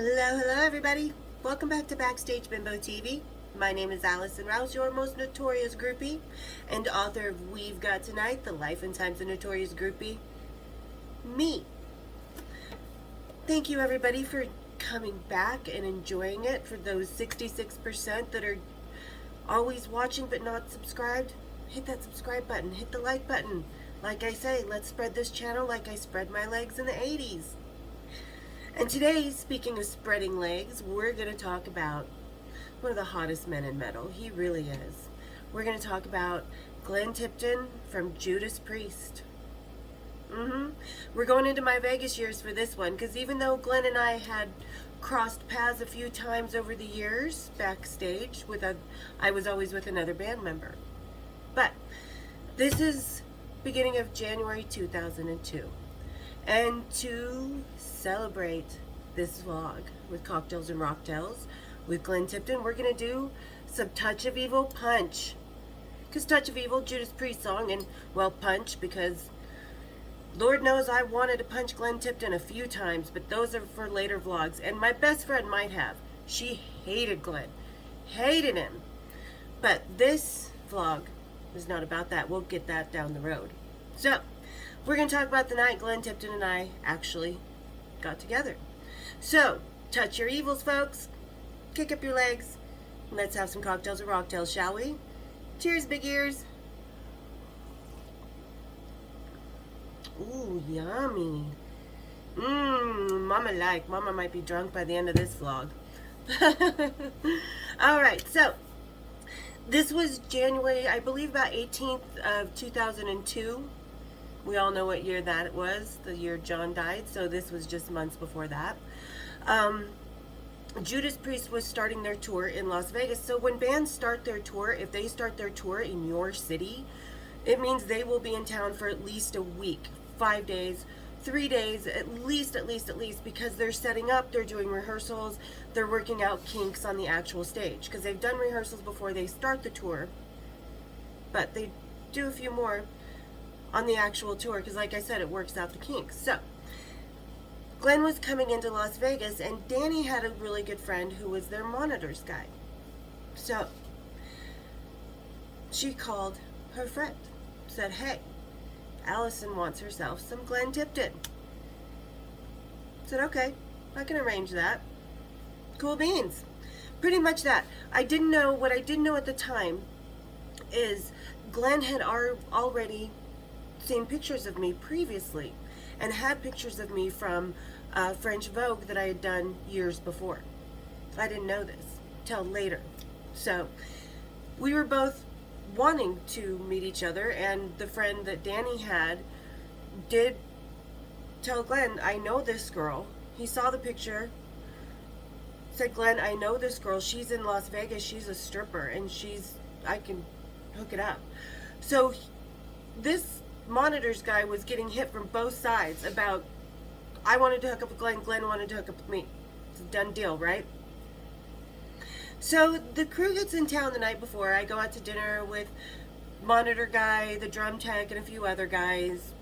Hello everybody. Welcome back to Backstage Bimbo TV. My name is Allison Rouse, your most notorious groupie, and author of We've Got Tonight, The Life and Times of Notorious Groupie, me. Thank you everybody for coming back and enjoying it. For those 66% that are always watching but not subscribed, hit that subscribe button, hit the like button. Like I say, let's spread this channel like I spread my legs in the 80s. And today, speaking of spreading legs, we're going to talk about one of the hottest men in metal. He really is. We're going to talk about Glenn Tipton from Judas Priest. We're going into my Vegas years for this one, because even though Glenn and I had crossed paths a few times over the years backstage, I was always with another band member. But this is beginning of January 2002. And to celebrate this vlog with Cocktails and Rocktails with Glenn Tipton, we're going to do some Touch of Evil Punch. Because Touch of Evil, Judas Priest song, and, well, Punch, because Lord knows I wanted to punch Glenn Tipton a few times, but those are for later vlogs. And my best friend might have. She hated Glenn. Hated him. But this vlog is not about that. We'll get that down the road. So, we're going to talk about the night Glenn Tipton and I actually got together. So, touch your evils, folks. Kick up your legs. Let's have some cocktails or rocktails, shall we? Cheers, big ears. Ooh, yummy. Mama might be drunk by the end of this vlog. Alright, so this was January, I believe about 18th of 2002. We all know what year that it was, the year John died, so this was just months before that. Judas Priest was starting their tour in Las Vegas, so when bands start their tour, if they start their tour in your city, it means they will be in town for at least a week, 5 days, 3 days, at least, because they're setting up, they're doing rehearsals, they're working out kinks on the actual stage, because they've done rehearsals before they start the tour, but they do a few more on the actual tour, because like I said, it works out the kinks. So Glenn was coming into Las Vegas, and Danny had a really good friend who was their monitors guy. So she called her friend, said, hey, Allison wants herself some Glenn Tipton. Said, okay, I can arrange that. Cool beans. Pretty much that. What I didn't know at the time is Glenn had already seen pictures of me previously and had pictures of me from French Vogue that I had done years before. I didn't know this till later. So we were both wanting to meet each other, and the friend that Danny had did tell Glenn, I know this girl. He saw the picture, said, Glenn, I know this girl. She's in Las Vegas. She's a stripper, and I can hook it up. So this monitors guy was getting hit from both sides about, I wanted to hook up with Glenn, Glenn wanted to hook up with me. It's a done deal, right? So the crew gets in town the night before. I go out to dinner with monitor guy, the drum tech, and a few other guys,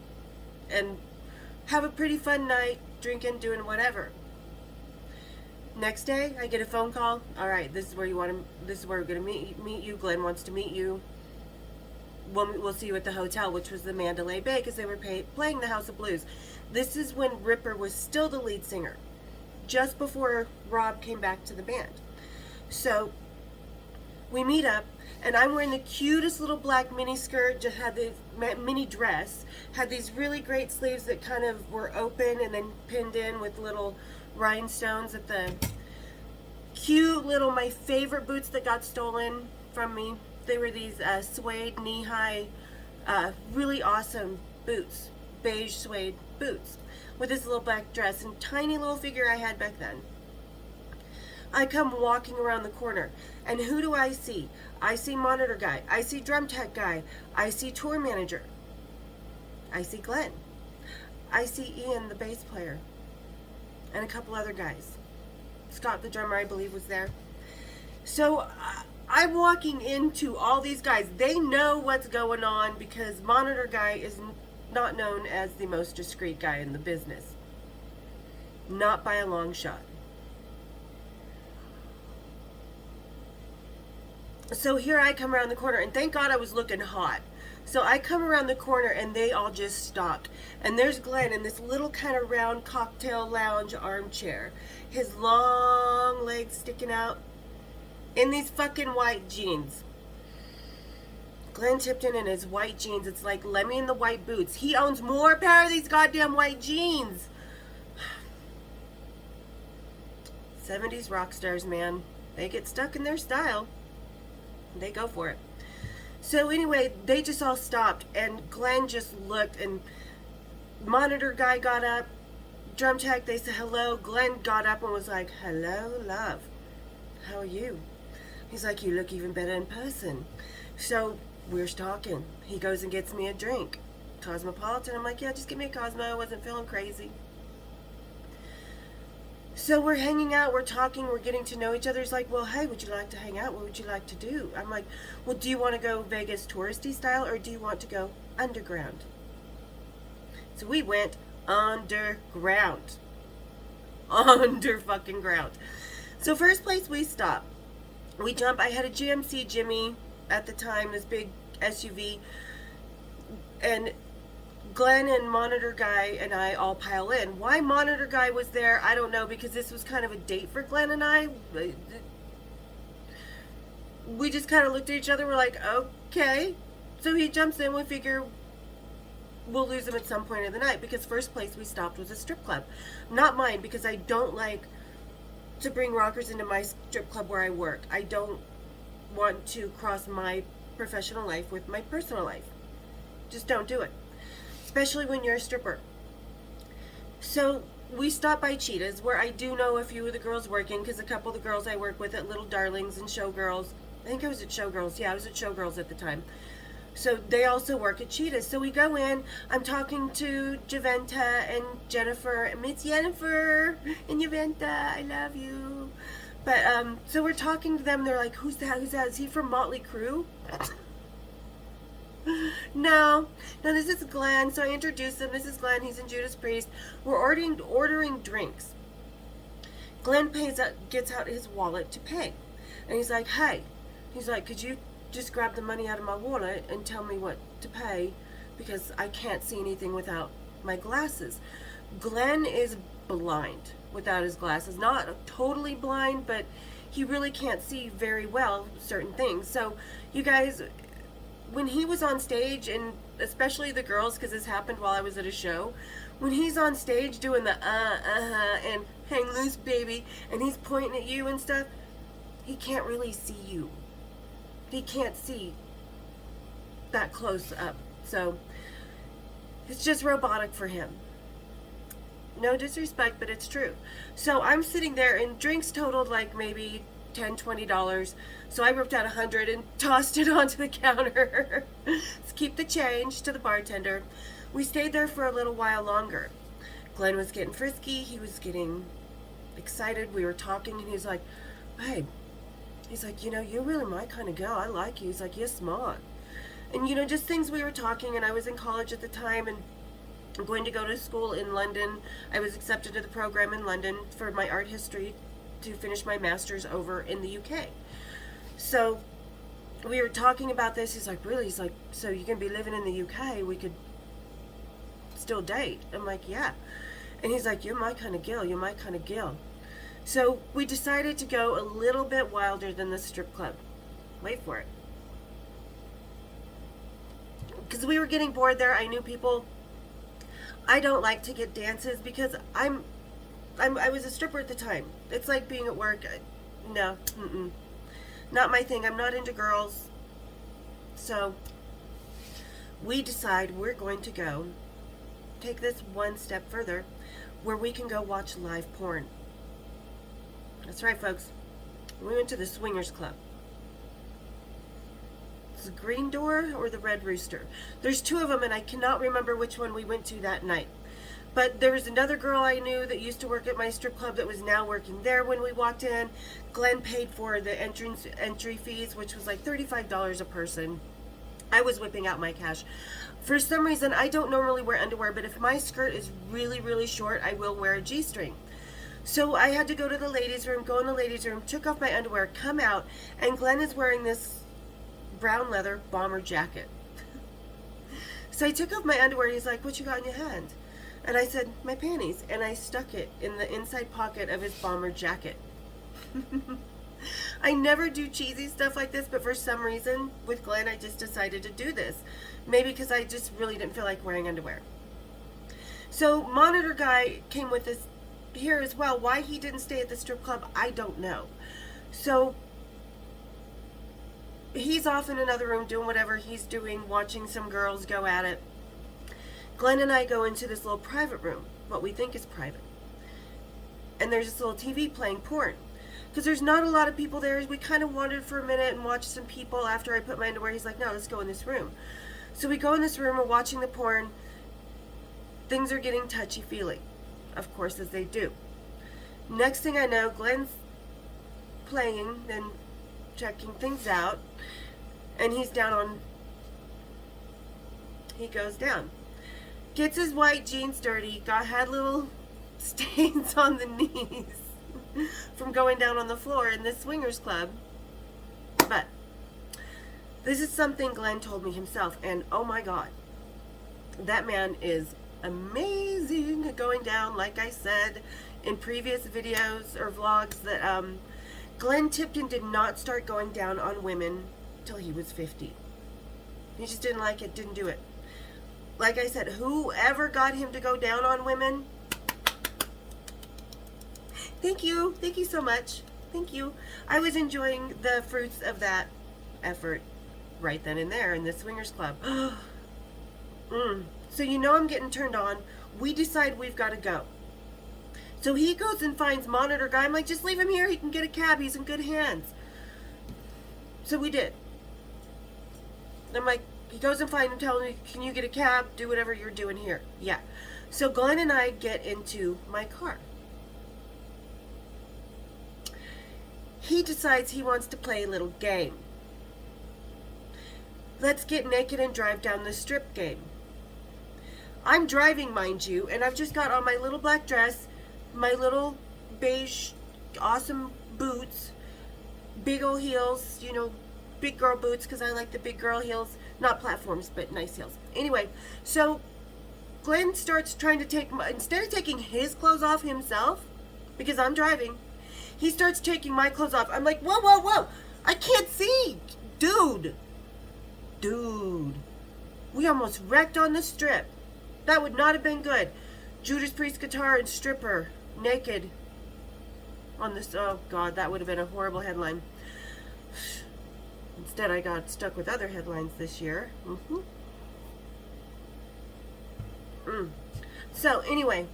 and have a pretty fun night, drinking, doing whatever. Next day, I get a phone call. All right, this is where we're gonna meet you. Glenn wants to meet you. We'll see you at the hotel, which was the Mandalay Bay, because they were playing the House of Blues. This is when Ripper was still the lead singer, just before Rob came back to the band. So we meet up, and I'm wearing the cutest little black mini skirt, just had the mini dress, had these really great sleeves that kind of were open and then pinned in with little rhinestones at the cute little, my favorite boots that got stolen from me. They were these suede knee-high, really awesome boots, beige suede boots, with this little black dress and tiny little figure I had back then. I come walking around the corner, and who do I see? I see monitor guy, I see drum tech guy, I see tour manager, I see Glenn, I see Ian, the bass player, and a couple other guys. Scott, the drummer, I believe, was there. So I'm walking into all these guys. They know what's going on, because monitor guy is not known as the most discreet guy in the business. Not by a long shot. So here I come around the corner, and thank God I was looking hot. So I come around the corner, and they all just stopped. And there's Glenn in this little kind of round cocktail lounge armchair, his long legs sticking out, in these fucking white jeans. Glenn Tipton in his white jeans. It's like Lemmy in the white boots. He owns more pair of these goddamn white jeans. 70s rock stars, man. They get stuck in their style. They go for it. So anyway, they just all stopped, and Glenn just looked, and monitor guy got up, drum tech, they said hello. Glenn got up and was like, hello, love. How are you? He's like, you look even better in person. So we're talking. He goes and gets me a drink. Cosmopolitan. I'm like, yeah, just give me a Cosmo. I wasn't feeling crazy. So we're hanging out, we're talking, we're getting to know each other. He's like, well, hey, would you like to hang out? What would you like to do? I'm like, well, do you want to go Vegas touristy style, or do you want to go underground? So we went underground. Under fucking ground. So first place we stop. We jump. I had a GMC Jimmy at the time, this big SUV. And Glenn and monitor guy and I all pile in. Why monitor guy was there, I don't know, because this was kind of a date for Glenn and I. We just kind of looked at each other. We're like, okay. So he jumps in. We figure we'll lose him at some point of the night, because first place we stopped was a strip club. Not mine, because I don't like to bring rockers into my strip club where I work. I don't want to cross my professional life with my personal life. Just don't do it. Especially when you're a stripper. So we stopped by Cheetah's, where I do know a few of the girls working, because a couple of the girls I work with at Little Darlings and Showgirls, I think I was at Showgirls. Yeah, I was at Showgirls at the time. So they also work at Cheetah's. So we go in. I'm talking to Javenta and Jennifer. Miss Jennifer and Javenta, I love you. But so we're talking to them. They're like, "Who's that? Who's that? Is he from Motley Crue?" No, this is Glenn. So I introduced him. This is Glenn. He's in Judas Priest. We're ordering drinks. Glenn gets out his wallet to pay, and he's like, "Hey," he's like, "could you just grab the money out of my wallet and tell me what to pay, because I can't see anything without my glasses." Glenn is blind without his glasses. Not totally blind, but he really can't see very well certain things. So you guys, when he was on stage, and especially the girls, because this happened while I was at a show, when he's on stage doing the and hang loose baby, and he's pointing at you and stuff, he can't really see you. He can't see that close up. So it's just robotic for him. No disrespect, but it's true. So I'm sitting there, and drinks totaled like maybe $10-20. So I ripped out 100 and tossed it onto the counter. Let's keep the change to the bartender. We stayed there for a little while longer. Glenn was getting frisky. He was getting excited. We were talking, and he's like, "Babe," he's like, "you're really my kind of girl. I like you." He's like, "You're smart." And, just things we were talking, and I was in college at the time, and I'm going to go to school in London. I was accepted to the program in London for my art history to finish my master's over in the UK. So we were talking about this. He's like, "Really?" He's like, "So you're going to be living in the UK? We could still date." I'm like, "Yeah." And he's like, "You're my kind of girl. You're my kind of girl." So we decided to go a little bit wilder than the strip club. Wait for it. Because we were getting bored there. I knew people. I don't like to get dances, because I was a stripper at the time. It's like being at work. No, not my thing. I'm not into girls. So we decide we're going to go take this one step further, where we can go watch live porn. That's right, folks. We went to the Swingers Club. It's the Green Door or the Red Rooster. There's two of them, and I cannot remember which one we went to that night. But there was another girl I knew that used to work at my strip club that was now working there when we walked in. Glenn paid for the entry fees, which was like $35 a person. I was whipping out my cash. For some reason, I don't normally wear underwear, but if my skirt is really, really short, I will wear a G-string. So I had to go to the ladies' room, go in the ladies' room, took off my underwear, come out, and Glenn is wearing this brown leather bomber jacket. So I took off my underwear. He's like, "What you got in your hand?" And I said, "My panties." And I stuck it in the inside pocket of his bomber jacket. I never do cheesy stuff like this, but for some reason with Glenn I just decided to do this. Maybe because I just really didn't feel like wearing underwear. So monitor guy came with us here as well. Why he didn't stay at the strip club, I don't know. So he's off in another room doing whatever he's doing, watching some girls go at it. Glenn and I go into this little private room, what we think is private. And there's this little TV playing porn. Because there's not a lot of people there. We kind of wandered for a minute and watched some people after I put my underwear. He's like, "No, let's go in this room." So we go in this room, we're watching the porn. Things are getting touchy-feely, of course, as they do. Next thing I know, Glenn's playing and checking things out, and he's down on, he goes down. Gets his white jeans dirty, had little stains on the knees from going down on the floor in this swingers club. But this is something Glenn told me himself, and oh my God, that man is amazing at going down. Like I said in previous videos or vlogs, that Glenn Tipton did not start going down on women till he was 50. He just didn't like it, didn't do it. Like I said, whoever got him to go down on women, thank you so much. Thank you. I was enjoying the fruits of that effort right then and there in the swingers club. So you know I'm getting turned on. We decide we've got to go. So he goes and finds monitor guy. I'm like, "Just leave him here. He can get a cab. He's in good hands." So we did. I'm like, he goes and finds him, telling me, "Can you get a cab? Do whatever you're doing here." Yeah. So Glenn and I get into my car. He decides he wants to play a little game. Let's get naked and drive down the strip game. I'm driving, mind you, and I've just got on my little black dress, my little beige awesome boots, big old heels, you know, big girl boots, because I like the big girl heels, not platforms, but nice heels. Anyway, so Glenn starts trying to take, instead of taking his clothes off himself, because I'm driving, he starts taking my clothes off. I'm like, "Whoa, whoa, whoa, I can't see, dude, we almost wrecked on the strip. That would not have been good. Judas Priest guitar and stripper naked on this." Oh God, that would have been a horrible headline. Instead, I got stuck with other headlines this year. So anyway,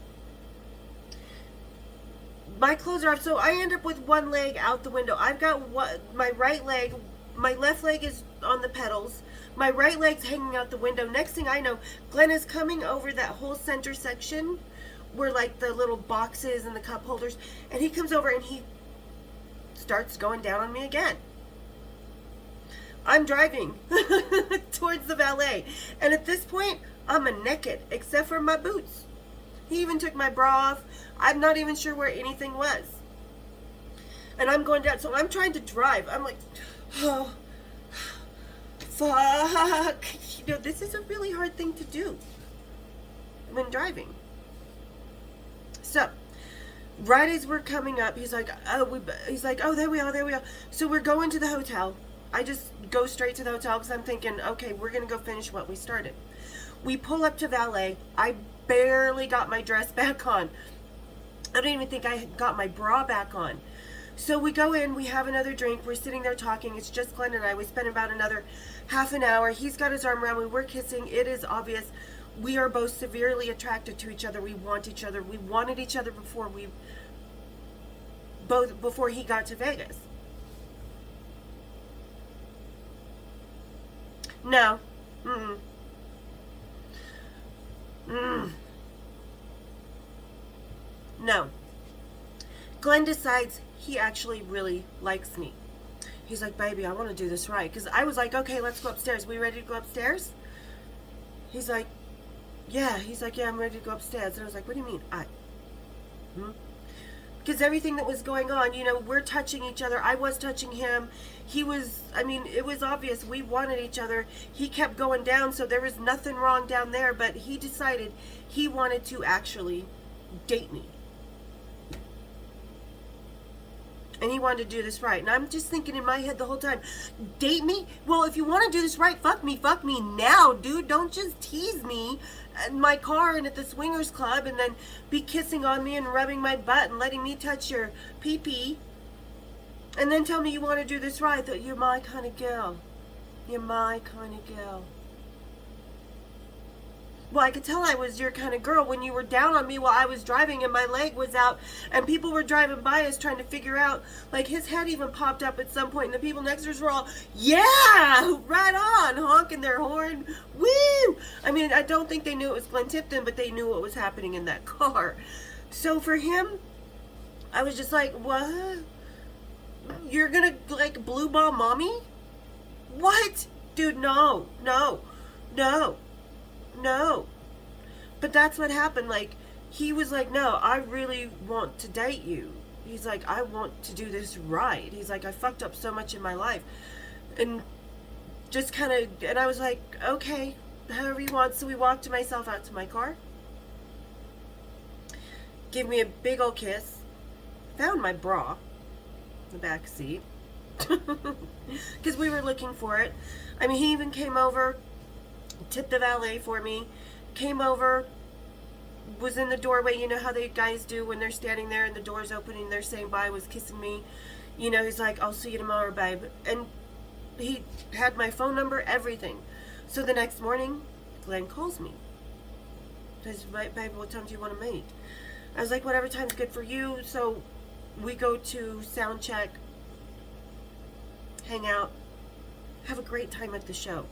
my clothes are off, so I end up with one leg out the window. I've got my right leg, my left leg is on the pedals, my right leg's hanging out the window. Next thing I know, Glenn is coming over that whole center section where like the little boxes and the cup holders, and he comes over and he starts going down on me again. I'm driving towards the valet, and at this point I'm naked except for my boots. He even took my bra off. I'm not even sure where anything was. And I'm going down, so I'm trying to drive. I'm like, "Oh, fuck." You know, this is a really hard thing to do when driving. So, right as we're coming up, he's like, "Oh, there we are. So we're going to the hotel. I just go straight to the hotel because I'm thinking, okay, we're going to go finish what we started. We pull up to valet. I barely got my dress back on. I don't even think I got my bra back on. So we go in, we have another drink, we're sitting there talking. It's just Glenn and I. We spend about another half an hour. He's got his arm around me. We're kissing. It is obvious we are both severely attracted to each other. We want each other. We wanted each other before he got to Vegas. No. No. Glenn decides he actually really likes me. He's like, "Baby, I want to do this right." Because I was like, "Okay, let's go upstairs. We ready to go upstairs?" He's like, "Yeah." He's like, "Yeah, I'm ready to go upstairs." And I was like, "What do you mean, I?" because everything that was going on, you know, we're touching each other. I was touching him. He was, I mean, it was obvious we wanted each other. He kept going down, so there was nothing wrong down there, but he decided he wanted to actually date me. And he wanted to do this right. And I'm just thinking in my head the whole time, date me? Well, if you want to do this right, fuck me now, dude. Don't just tease me in my car and at the swingers club and then be kissing on me and rubbing my butt and letting me touch your pee-pee. And then tell me you want to do this right, that you're my kind of girl. You're my kind of girl. Well, I could tell I was your kind of girl when you were down on me while I was driving and my leg was out and people were driving by us trying to figure out, like his head even popped up at some point and the people next to us were all, yeah, right on, honking their horn, woo! I mean, I don't think they knew it was Glenn Tipton, but they knew what was happening in that car. So for him, I was just like, what? You're gonna, like, blue ball mommy? What? Dude, no. But that's what happened. Like, he was like, no, I really want to date you. He's like, I want to do this right. He's like, I fucked up so much in my life. And just kind of, and I was like, okay, however you want. So we walked myself out to my car. Give me a big old kiss. Found my bra in the back seat. Because we were looking for it. I mean, he even came over, tipped the valet for me, came over, was in the doorway. You know how the guys do when they're standing there and the door's opening, they're saying bye, was kissing me. You know, he's like, I'll see you tomorrow, babe. And he had my phone number, everything. So the next morning, Glenn calls me. Says, babe, what time do you want to meet? I was like, whatever time's good for you. So we go to sound check, hang out, have a great time at the show.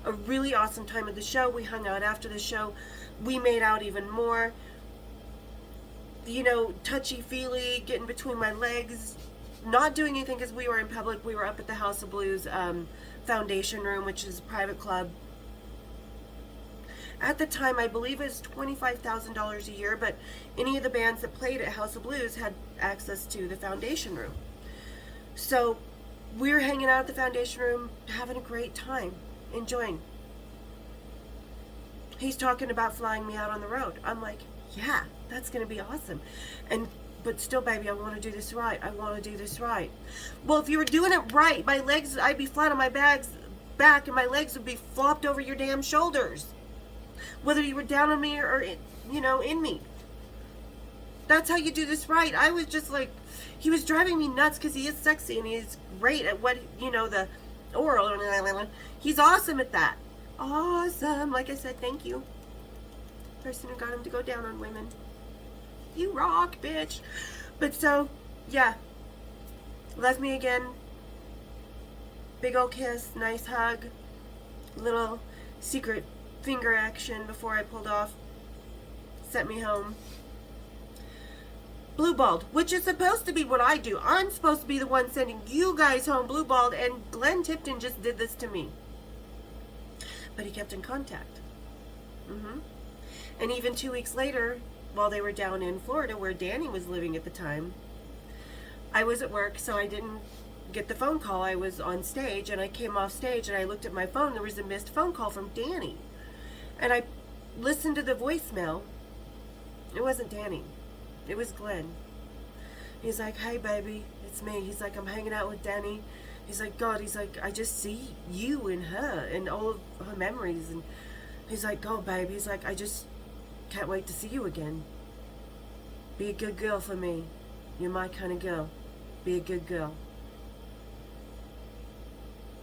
A really awesome time at the show. We hung out after the show. We made out even more. You know, touchy-feely, getting between my legs. Not doing anything because we were in public. We were up at the House of Blues Foundation Room, which is a private club. At the time, I believe it was $25,000 a year, but any of the bands that played at House of Blues had access to the Foundation Room. So we were hanging out at the Foundation Room, having a great time, enjoying. He's talking about flying me out on the road. I'm like, yeah, that's going to be awesome. But still, baby, I want to do this right. I want to do this right. Well, if you were doing it right, my legs, I'd be flat on my back and my legs would be flopped over your damn shoulders. Whether you were down on me or you know, in me. That's how you do this right. I was just like, he was driving me nuts because he is sexy and he's great at what, you know, the oral. He's awesome at that. Awesome. Like I said, thank you. Person who got him to go down on women. You rock, bitch. But so, yeah. Left me again. Big old kiss. Nice hug. Little secret finger action before I pulled off. Sent me home. Blue-balled, which is supposed to be what I do. I'm supposed to be the one sending you guys home blue-balled, and Glenn Tipton just did this to me. But he kept in contact. And even 2 weeks later, while they were down in Florida, where Danny was living at the time, I was at work, so I didn't get the phone call. I was on stage, and I came off stage, and I looked at my phone. There was a missed phone call from Danny. And I listened to the voicemail. It wasn't Danny. It was Glenn. He's like, hey, baby, it's me. He's like, I'm hanging out with Danny. He's like, God, he's like, I just see you and her and all of her memories. And he's like, God, baby. He's like, I just can't wait to see you again. Be a good girl for me. You're my kind of girl. Be a good girl.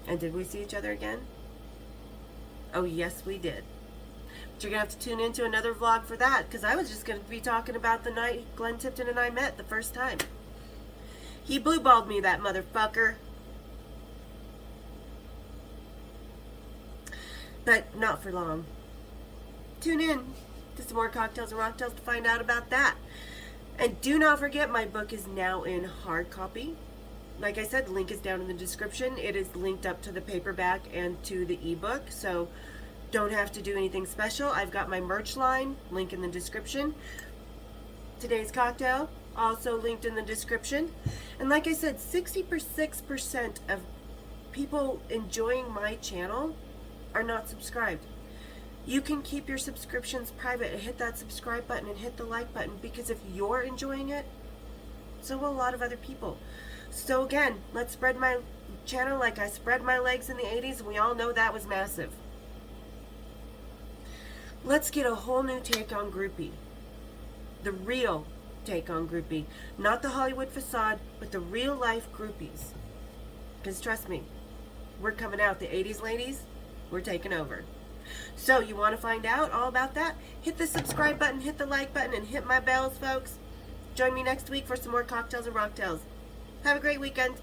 And did we see each other again? Oh, yes, we did. But you're going to have to tune into another vlog for that, because I was just going to be talking about the night Glenn Tipton and I met the first time. He blue-balled me, that motherfucker. But not for long. Tune in to some more Cocktails and Rocktails to find out about that. And do not forget, my book is now in hard copy. Like I said, the link is down in the description. It is linked up to the paperback and to the ebook, so don't have to do anything special. I've got my merch line, link in the description. Today's cocktail, also linked in the description. And like I said, 66% of people enjoying my channel are not subscribed. You can keep your subscriptions private and hit that subscribe button and hit the like button, because if you're enjoying it, so will a lot of other people. So again, let's spread my channel like I spread my legs in the 80s, and we all know that was massive. Let's get a whole new take on groupie. The real take on groupie. Not the Hollywood facade, but the real life groupies. Because trust me, we're coming out. The 80s ladies, we're taking over. So you want to find out all about that? Hit the subscribe button, hit the like button, and hit my bells, folks. Join me next week for some more cocktails and rocktails. Have a great weekend.